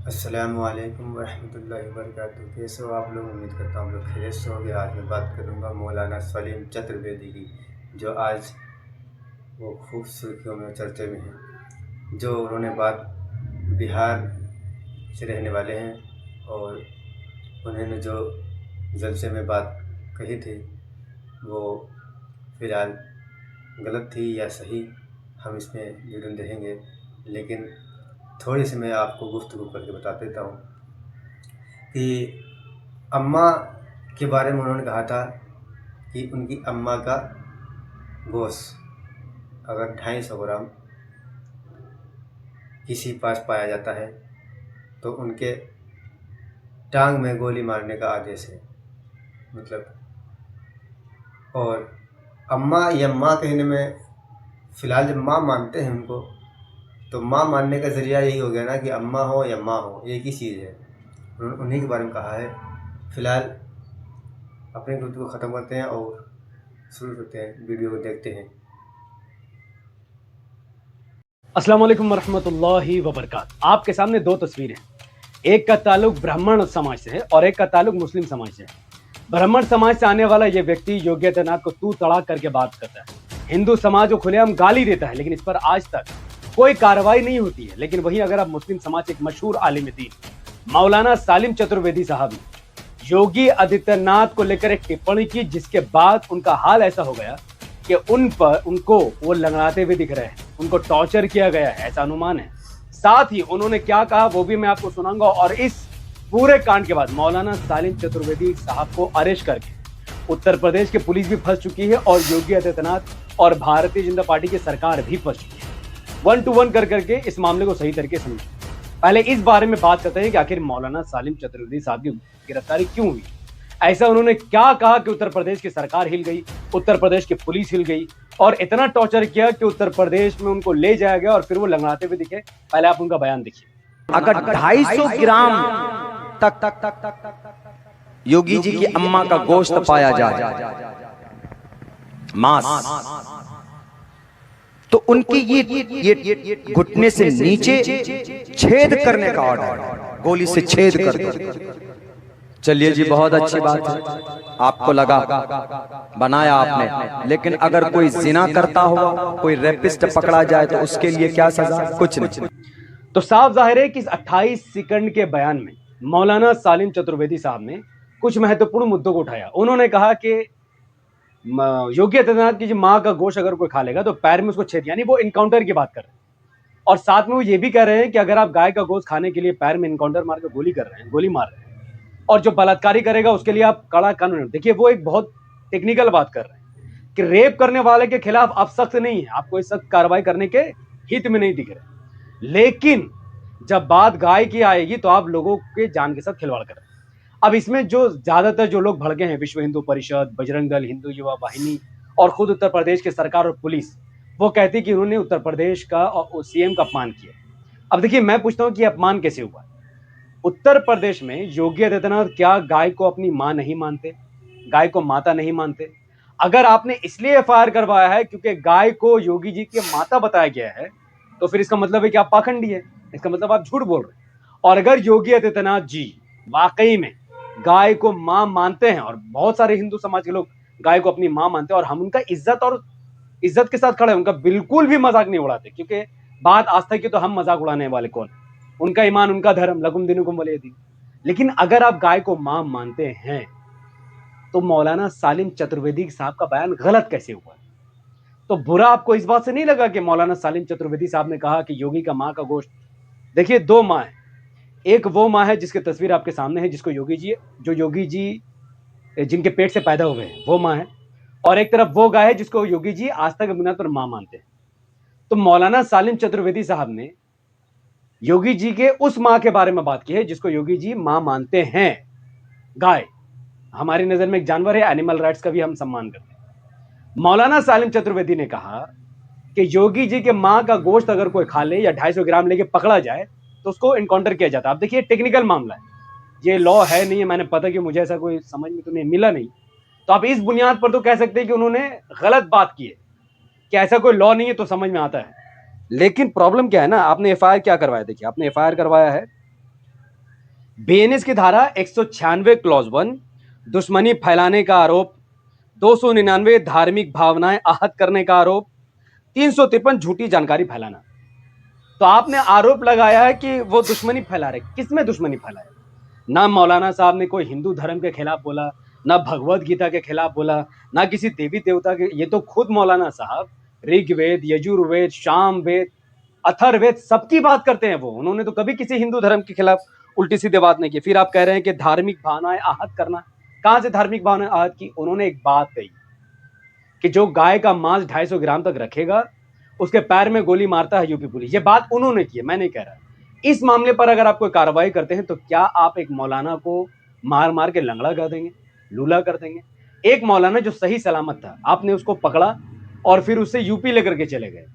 अस्सलामुअलैकुम वरहमतुल्लाहि वबरकातुहू। कैसे हो आप लोग? उम्मीद करता हूँ आप लोग खैरियत से होंगे। आज मैं बात करूँगा मौलाना सलीम चतुर्वेदी की, जो आज वो खूब सुर्खियों में चर्चे में हैं। जो उन्होंने बात बिहार से रहने वाले हैं और उन्होंने जो जलसे में बात कही थी वो फ़िलहाल गलत थी या सही, हम इसमें वीडियो देखेंगे। लेकिन थोड़ी सी मैं आपको गुफ्तगू करके बता देता हूँ कि अम्मा के बारे में उन्होंने कहा था कि उनकी अम्मा का गोश्त अगर 250 ग्राम किसी पास पाया जाता है तो उनके टांग में गोली मारने का आदेश है। मतलब, और अम्मा या माँ कहने में फ़िलहाल जब माँ मानते हैं उनको, तो माँ मानने का ज़रिया यही हो गया ना कि अम्मा हो या माँ हो, एक ही चीज़ है। उन्हीं के बारे में कहा है। फ़िलहाल अपनी गुफ्तगू को ख़त्म करते हैं और शुरू करते हैं, वीडियो को देखते हैं। अस्सलाम वालेकुम वरहमतुल्लाहि वबरकातुहू। आपके सामने दो तस्वीरें हैं, एक का ताल्लुक ब्राह्मण समाज से है और एक का ताल्लुक मुस्लिम समाज से है। ब्राह्मण समाज से आने वाला ये व्यक्ति योगी आदित्यनाथ को तू तड़ाक करके बात करता है, हिंदू समाज को खुलेआम गाली देता है, लेकिन इस पर आज तक कोई कार्रवाई नहीं होती है। लेकिन वहीं अगर आप मुस्लिम समाज के एक मशहूर आलिम दीन मौलाना सालिम चतुर्वेदी साहब ने योगी आदित्यनाथ को लेकर एक टिप्पणी की, जिसके बाद उनका हाल ऐसा हो गया कि उनको वो लंगड़ाते हुए दिख रहे हैं, उनको टॉर्चर किया गया है, ऐसा अनुमान है। साथ ही उन्होंने क्या कहा वो भी मैं आपको सुनाऊंगा। और इस पूरे कांड के बाद मौलाना सालिम चतुर्वेदी साहब को अरेस्ट करके उत्तर प्रदेश की पुलिस भी फंस चुकी है और योगी आदित्यनाथ और भारतीय जनता पार्टी की सरकार भी फंस चुकी है। 1 to 1 कर करके इस मामले को सही तरीके से समझें। पहले इस बारे में बात करते हैं कि आखिर मौलाना सालिम चतुर्वेदी साहब की गिरफ्तारी क्यों हुई, ऐसा उन्होंने क्या कहा कि उत्तर प्रदेश की सरकार हिल गई, उत्तर प्रदेश की पुलिस हिल गई और इतना टॉर्चर किया कि उत्तर प्रदेश में उनको ले जाया गया और फिर वो लंगड़ाते हुए दिखे। पहले आप उनका बयान देखिए। अगर 250 ग्राम तक योगी जी की अम्मा का गोश्त पाया जाए, मांस, तो उनकी ये घुटने से नीचे छेद करने का ऑर्डर, गोली से छेद कर। चलिए जी, बहुत अच्छी बात है, आपको लगा बनाया आपने। लेकिन अगर कोई जिना करता हुआ कोई रेपिस्ट पकड़ा जाए तो उसके लिए क्या सजा? कुछ नहीं। तो साफ जाहिर है कि इस 28 सेकंड के बयान में मौलाना सालिम चतुर्वेदी साहब ने कुछ महत्वपूर्ण मुद्दों को उठाया। उन्होंने कहा कि योगी आदित्यनाथ की मां का गोश्त अगर कोई खा लेगा तो पैर में उसको छेद, यानी वो इनकाउंटर की बात कर रहे हैं। और साथ में वो ये भी कह रहे हैं कि अगर आप गाय का गोश्त खाने के लिए पैर में इनकाउंटर मार के गोली कर रहे हैं, गोली मार रहे हैं, और जो बलात्कारी करेगा उसके लिए आप कड़ा कानून। देखिए, वो एक बहुत टेक्निकल बात कर रहे हैं कि रेप करने वाले के खिलाफ आप सख्त नहीं है, आपको इस सख्त कार्रवाई करने के हित में नहीं दिख रहे। लेकिन जब बात गाय की आएगी तो आप लोगों के जान के साथ खिलवाड़ कर रहे हैं। अब इसमें जो ज्यादातर जो लोग भड़के हैं, विश्व हिंदू परिषद, बजरंग दल, हिंदू युवा वाहिनी और खुद उत्तर प्रदेश की सरकार और पुलिस, वो कहती कि उन्होंने उत्तर प्रदेश का और सीएम का अपमान किया। अब देखिए, मैं पूछता हूं कि अपमान कैसे हुआ? उत्तर प्रदेश में योगी आदित्यनाथ क्या गाय को अपनी मां नहीं मानते, गाय को माता नहीं मानते? अगर आपने इसलिए एफआईआर करवाया है क्योंकि गाय को योगी जी की माता बताया गया है, तो फिर इसका मतलब है कि आप पाखंडी है, इसका मतलब आप झूठ बोल रहे हैं। और अगर योगी आदित्यनाथ जी वाकई में गाय को मां मानते हैं, और बहुत सारे हिंदू समाज के लोग गाय को अपनी मां मानते हैं और हम उनका इज्जत के साथ खड़े हैं, उनका बिल्कुल भी मजाक नहीं उड़ाते, क्योंकि बात आस्था की तो हम मजाक उड़ाने वाले कौन? उनका ईमान, उनका धर्म, लकुम दिनुकुम वलिय दीन। लेकिन अगर आप गाय को मां मानते हैं तो मौलाना सालिम चतुर्वेदी साहब का बयान गलत कैसे हुआ? तो बुरा आपको इस बात से नहीं लगा कि मौलाना सालिम चतुर्वेदी साहब ने कहा कि योगी का मां का गोश्त? देखिए, 2 मां है। एक वो मां है जिसकी तस्वीर आपके सामने है, जिसको योगी जी जिनके पेट से पैदा हुए हैं, वो मां है। और एक तरफ वो गाय है जिसको योगी जी आस्था के बुनियाद पर मां मानते हैं। तो मौलाना सालिम चतुर्वेदी साहब ने योगी जी के उस मां के बारे में बात की है जिसको योगी जी मां मानते हैं। गाय हमारी नजर में एक जानवर है, एनिमल राइट्स का भी हम सम्मान करते हैं। मौलाना सालिम चतुर्वेदी ने कहा कि योगी जी के मां का गोश्त अगर कोई खा ले या 250 ग्राम लेके पकड़ा जाए तो उसको इनकाउंटर किया जाता है। अब देखिए, टेक्निकल मामला है, ये लॉ है नहीं है, मैंने पता कि मुझे ऐसा कोई समझ में तो नहीं मिला नहीं, तो आप इस बुनियाद पर तो कह सकते हैं कि उन्होंने गलत बात की है, कि ऐसा कोई लॉ नहीं है तो समझ में आता है। लेकिन प्रॉब्लम क्या है ना, आपने एफआईआर क्या करवाया? देखिए, आपने एफआईआर करवाया है बीएनएस की धारा 196 क्लॉज 1 दुश्मनी फैलाने का आरोप, 299 धार्मिक भावनाएं आहत करने का आरोप, 353 झूठी जानकारी फैलाना। तो आपने आरोप लगाया है कि वो दुश्मनी फैला रहे। किसमें दुश्मनी फैलाए? ना मौलाना साहब ने कोई हिंदू धर्म के खिलाफ बोला, ना भगवत गीता के खिलाफ बोला, ना किसी देवी देवता के। ये तो खुद मौलाना साहब ऋग्वेद, यजुर्वेद, सामवेद, अथर्ववेद सबकी बात करते हैं। वो उन्होंने तो कभी किसी हिंदू धर्म के खिलाफ उल्टी सीधे बात नहीं की। फिर आप कह रहे हैं कि धार्मिक भावनाएं आहत करना। कहां से धार्मिक भावनाएं आहत की? उन्होंने एक बात कही कि जो गाय का मांस 250 ग्राम तक रखेगा उसके पैर में गोली मारता है यूपी पुलिस। ये बात उन्होंने की है, मैं नहीं कह रहा। इस मामले पर अगर आप कोई कार्रवाई करते हैं तो क्या आप एक मौलाना को मार मार के लंगड़ा कर देंगे, लूला कर देंगे? एक मौलाना जो सही सलामत था, आपने उसको पकड़ा और फिर उससे यूपी लेकर के चले गए।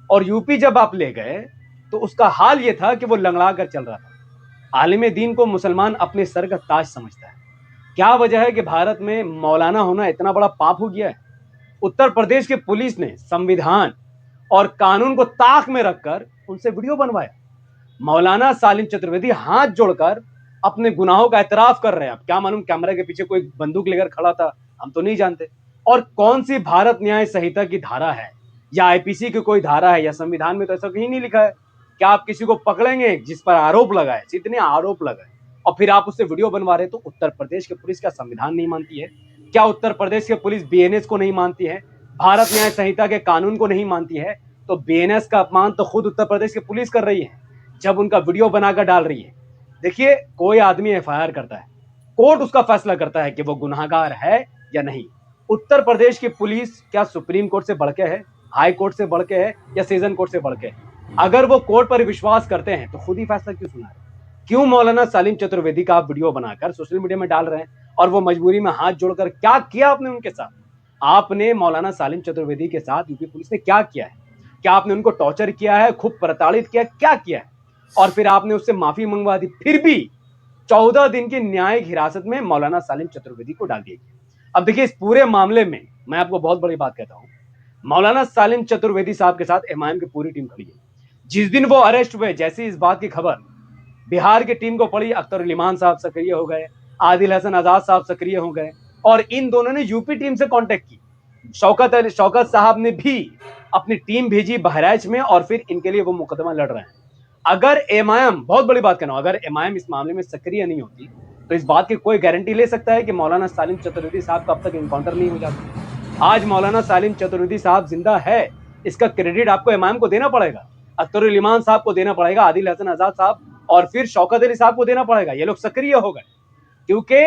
और यूपी जब आप ले गए तो उसका हाल ये था कि वो लंगड़ा कर चल रहा था। आलिम दीन को मुसलमान अपने सर का ताज समझता है। क्या वजह है कि भारत में मौलाना होना इतना बड़ा पाप हो गया है? उत्तर प्रदेश के पुलिस ने संविधान और कानून को ताक में रखकर उनसे वीडियो बनवाया। मौलाना सालिम चतुर्वेदी हाथ जोड़कर अपने गुनाहों का एतराफ कर रहे हैं। अब क्या मालूम कैमरा के पीछे कोई बंदूक लेकर खड़ा था, हम तो नहीं जानते। और कौन सी भारत न्याय संहिता की धारा है या आईपीसी की कोई धारा है या संविधान में तो ऐसा कहीं नहीं लिखा है। क्या आप किसी को पकड़ेंगे जिस पर आरोप लगाए, जितने आरोप लगाए, और फिर आप उससे वीडियो बनवा रहे? तो उत्तर प्रदेश की पुलिस क्या संविधान नहीं मानती है? क्या उत्तर प्रदेश की पुलिस बीएनएस को नहीं मानती है, भारत न्याय संहिता के कानून को नहीं मानती है? तो बीएनएस का अपमान तो खुद उत्तर प्रदेश की पुलिस कर रही है जब उनका वीडियो बनाकर डाल रही है। देखिए, कोई आदमी एफआईआर करता है, कोर्ट उसका फैसला करता है कि वो गुनाहगार है या नहीं। उत्तर प्रदेश की पुलिस क्या सुप्रीम कोर्ट से बढ़ के है, हाई कोर्ट से बढ़ के है या सेशन कोर्ट से बढ़ के है? अगर वो कोर्ट पर विश्वास करते हैं तो खुद ही फैसला क्यों सुना रहे? क्यों मौलाना सालिम चतुर्वेदी का आप वीडियो बनाकर सोशल मीडिया में डाल रहे हैं? और वो मजबूरी में हाथ जोड़कर क्या किया आपने उनके साथ? आपने मौलाना सालिम चतुर्वेदी के साथ यूपी पुलिस ने क्या किया है? क्या आपने उनको टॉर्चर किया है, खूब प्रताड़ित किया, क्या किया है? और फिर आपने उससे माफी मंगवा दी। फिर भी 14 दिन की न्यायिक हिरासत में मौलाना सालिम चतुर्वेदी को डाल दिया गया। अब देखिए, इस पूरे मामले में मैं आपको बहुत बड़ी बात कहता हूं, मौलाना सालिम चतुर्वेदी साहब के साथ एमआईएम की पूरी टीम खड़ी है। जिस दिन वो अरेस्ट हुए, जैसी इस बात की खबर बिहार की टीम को पड़ी, अख्तर उल इमान साहब सक्रिय हो गए, आदिल हसन आजाद साहब सक्रिय हो गए, और इन दोनों ने यूपी टीम से कांटेक्ट की। शौकत साहब ने भी अपनी टीम भेजी बहराइच में, और फिर इनके लिए वो मुकदमा लड़ रहे हैं। अगर एमआईएम, बहुत बड़ी बात कहना, अगर एमआईएम इस मामले में सक्रिय नहीं होती तो इस बात की कोई गारंटी ले सकता है कि मौलाना सालिम चतुर्वेदी साहब का अब तक इनकाउंटर नहीं हो जाता? आज मौलाना सालिम चतुर्वेदी साहब जिंदा है, इसका क्रेडिट आपको एमआईएम को देना पड़ेगा, अख्तर उल इमान साहब को देना पड़ेगा, आदिल हसन आजाद साहब और फिर शौकत अली साहब को देना पड़ेगा। ये लोग सक्रिय हो गए क्योंकि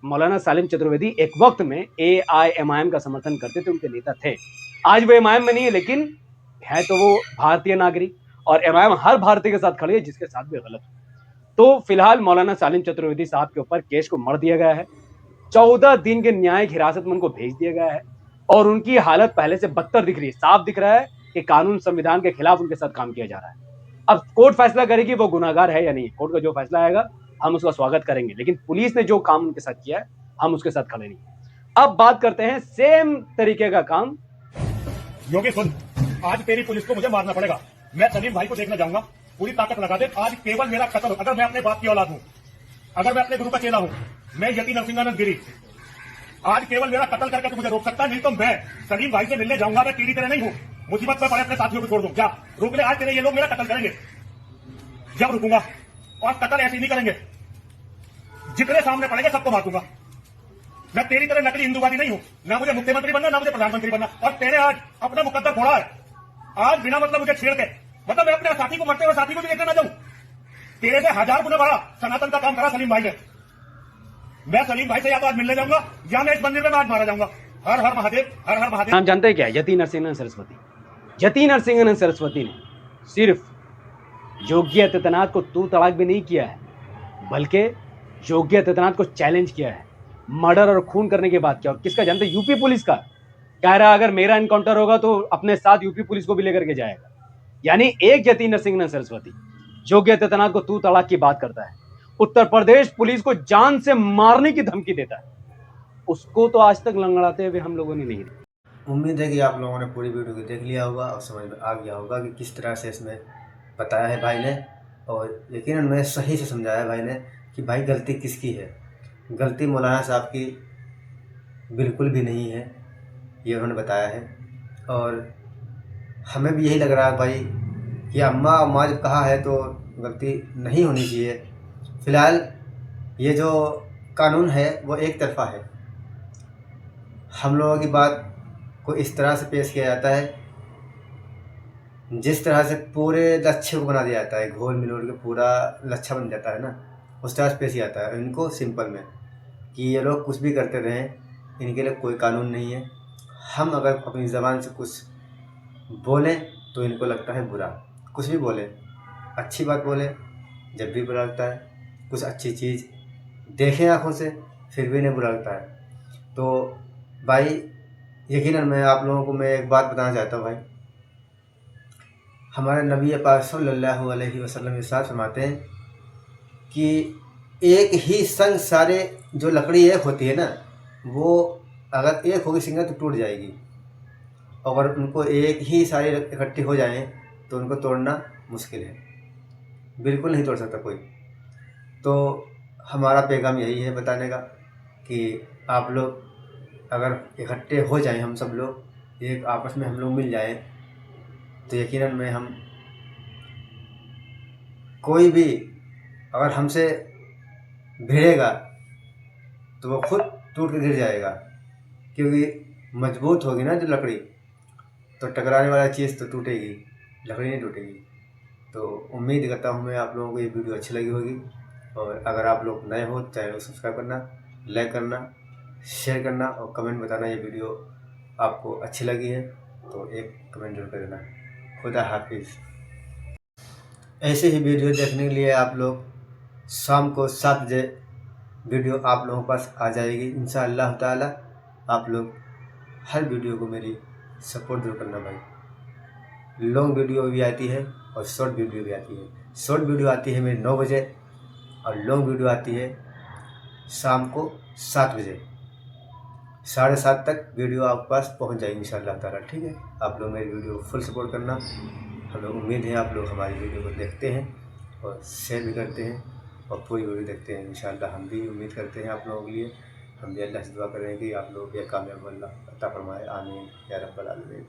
मौलाना सालिम चतुर्वेदी एक वक्त में एआईएमआईएम का समर्थन करते थे, उनके नेता थे। आज वो एमआईएम में नहीं है, लेकिन है तो वो भारतीय नागरिक, और एमआईएम हर भारतीय के साथ खड़ी है जिसके साथ भी गलत हो। तो फिलहाल मौलाना सालिम चतुर्वेदी साहब के ऊपर केस को मर दिया गया है। 14 दिन के न्यायिक हिरासत में उनको भेज दिया गया है और उनकी हालत पहले से बदतर दिख रही है। साफ दिख रहा है कि कानून संविधान के खिलाफ उनके साथ काम किया जा रहा है। अब कोर्ट फैसला करेगी वो गुनाहगार है या नहीं। कोर्ट का जो फैसला आएगा हम उसका स्वागत करेंगे, लेकिन पुलिस ने जो काम उनके साथ किया है हम उसके साथ खड़े नहीं। अब बात करते हैं सेम तरीके का काम। योगी सुन, आज तेरी पुलिस को मुझे मारना पड़ेगा। मैं सलीम भाई को देखने जाऊंगा, पूरी ताकत लगा दे। आज केवल मेरा कत्ल हो। अगर मैं अपने बाप की औलाद हूं, अगर मैं अपने गुरु का चेला हूं, मैं यति नरसिंहानंद गिरी, आज केवल मेरा कत्ल करके तो मुझे रोक सकता, नहीं तो मैं सलीम भाई से मिलने जाऊंगा। मैं तेरी तरह नहीं हूं, मुसीबत में पड़े अपने साथियों को छोड़ दूं। जा रोक ले, आज तेरे ये लोग मेरा कत्ल करेंगे। जब रुकूंगा, और कत्ल ऐसे नहीं करेंगे, जितने सामने पड़ेंगे सबको मार दूंगा। मैं तेरी तरह नकली हिंदूवादी नहीं हूं, ना मुझे मुख्यमंत्री बनना, ना मुझे प्रधानमंत्री बनना। और तेरे आज अपना मुकद्दर फोड़ा है, आज बिना मतलब मुझे छेड़ के, मतलब मैं अपने साथी को मरते हुए साथी को भी देखने ना जाऊं। तेरे से 1000 गुना बड़ा सनातन का काम करा सलीम भाई ने। मैं सलीम भाई से या तो आज मिलने जाऊंगा या मैं इस मंदिर में आज मारा जाऊंगा। हर हर महादेव, हर हर महादेव। नाम जानते हैं क्या? यति नरसिंहानंद सरस्वती। यति नरसिंहानंद सरस्वती ने सिर्फ योगी आदित्यनाथ को तू तड़ाक भी नहीं किया है, बल्कि योगी आदित्यनाथ को चैलेंज किया है मर्डर और खून करने के बाद। क्या किसका जानते? यूपी पुलिस का। कह रहा अगर मेरा एनकाउंटर होगा तो अपने साथ यूपी पुलिस को भी लेकर के जाएगा। यानी एक यति नरसिंहानंद सरस्वती योगी आदित्यनाथ को तू तड़ाक की बात करता है, उत्तर प्रदेश पुलिस को जान से मारने की धमकी देता है, उसको तो आज तक लंगड़ाते हुए हम लोगों ने नहीं देखा। उम्मीद है कि आप लोगों ने पूरी वीडियो को देख लिया होगा और समझ में आ गया होगा कि किस तरह से इसमें बताया है भाई ने, और यकीनन मैं सही से समझाया भाई ने। कि भाई गलती किसकी है। गलती मौलाना साहब की बिल्कुल भी नहीं है, ये उन्होंने बताया है। और हमें भी यही लग रहा है भाई कि अम्मा जब कहा है तो गलती नहीं होनी चाहिए। फ़िलहाल ये जो कानून है वो एक तरफ़ा है। हम लोगों की बात को इस तरह से पेश किया जाता है जिस तरह से पूरे लच्छे को बना दिया जाता है, घोल मिलोड़ के पूरा लच्छा बन जाता है ना, उस तरह से पेश किया जाता है इनको सिंपल में कि ये लोग कुछ भी करते रहें, इनके लिए कोई कानून नहीं है। हम अगर अपनी ज़बान से कुछ बोलें तो इनको लगता है बुरा। कुछ भी बोलें, अच्छी बात बोलें जब भी बुरा लगता है, कुछ अच्छी चीज़ देखें आँखों से फिर भी इन्हें बुरा लगता है। तो भाई यकीनन मैं आप लोगों को मैं एक बात बताना चाहता हूँ भाई, हमारे नबी पाक सल्लल्लाहु अलैहि वसल्लम इरशाद फरमाते हैं कि एक ही संग सारे जो लकड़ी एक होती है ना, वो अगर एक होगी सिंगल तो टूट जाएगी। अगर उनको एक ही सारे इकट्ठी हो जाएं तो उनको तोड़ना मुश्किल है, बिल्कुल नहीं तोड़ सकता कोई। तो हमारा पैगाम यही है बताने का कि आप लोग अगर इकट्ठे हो जाएं, हम सब लोग एक आपस में हम लोग मिल जाएं तो यकीनन में हम कोई भी अगर हमसे भिड़ेगा तो वो खुद टूट के गिर जाएगा, क्योंकि मजबूत होगी ना जो लकड़ी, तो टकराने वाला चीज़ तो टूटेगी, लकड़ी नहीं टूटेगी। तो उम्मीद करता हूँ मैं आप लोगों को ये वीडियो अच्छी लगी होगी। और अगर आप लोग नए हो चैनल को सब्सक्राइब करना, लाइक करना, शेयर करना और कमेंट बताना ये वीडियो आपको अच्छी लगी है तो एक कमेंट जरूर कर देना। खुदा हाफिज़। ऐसे ही वीडियो देखने के लिए आप लोग शाम को 7 बजे वीडियो आप लोगों के पास आ जाएगी इंशाअल्लाह ताला। आप लोग हर वीडियो को मेरी सपोर्ट जरूर करना भाई। लॉन्ग वीडियो भी आती है और शॉर्ट वीडियो भी आती है। शॉर्ट वीडियो आती है मेरी 9 बजे और लॉन्ग वीडियो आती है शाम को 7 बजे, 7:30 तक वीडियो आपके पास पहुंच जाएगी इंशाअल्लाह ताला। ठीक है, आप लोग मेरी वीडियो को फुल सपोर्ट करना। हम लोग उम्मीद है आप लोग हमारी वीडियो को देखते हैं और शेयर भी करते हैं और पूरी वीडियो देखते हैं इंशाअल्लाह। हम भी उम्मीद करते हैं आप लोगों के लिए, हम भी अल्लाह से दुआ करें कि आप लोग ये कामयाब अल्लाह अता फरमाए। आमीन या रब्बल आलमीन।